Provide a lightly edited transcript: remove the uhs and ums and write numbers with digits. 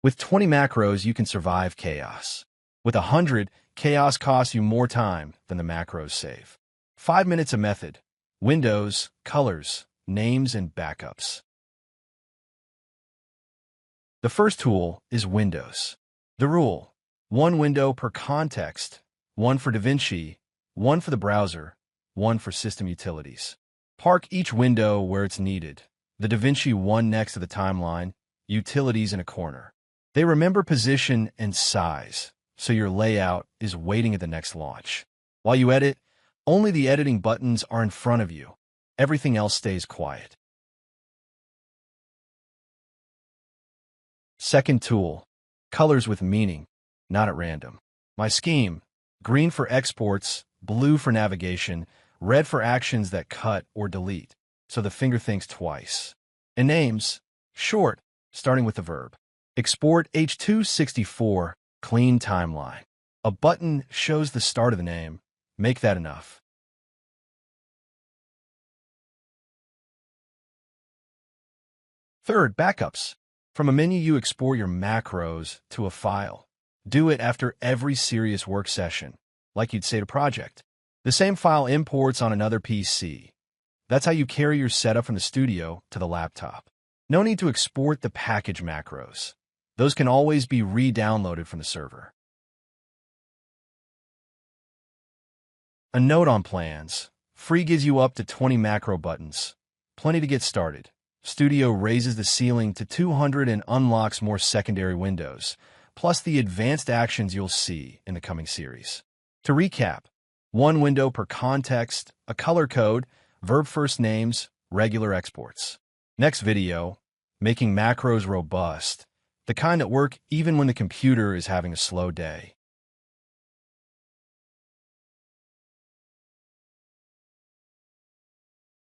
With 20 macros, you can survive chaos. With 100, chaos costs you more time than the macros save. 5 minutes a method. Windows, colors, names, and backups. The first tool is Windows. The rule: 1 window per context, 1 for DaVinci, 1 for the browser, 1 for system utilities. Park each window where it's needed. The DaVinci one next to the timeline, utilities in a corner. They remember position and size, so your layout is waiting at the next launch. While you edit, only the editing buttons are in front of you. Everything else stays quiet. Second tool: colors with meaning, not at random. My scheme: green for exports, blue for navigation, red for actions that cut or delete, so the finger thinks twice. And names: short, starting with the verb. Export H264, clean timeline. A button shows the start of the name. Make that enough. Third, backups. From a menu, you export your macros to a file. Do it after every serious work session, like you'd save a project. The same file imports on another PC. That's how you carry your setup from the studio to the laptop. No need to export the package macros. Those can always be re-downloaded from the server. A note on plans. Free gives you up to 20 macro buttons. Plenty to get started. Studio raises the ceiling to 200 and unlocks more secondary windows, plus the advanced actions you'll see in the coming series. To recap: 1 window per context, a color code, verb first names, regular exports. Next video: making macros robust, the kind that work even when the computer is having a slow day.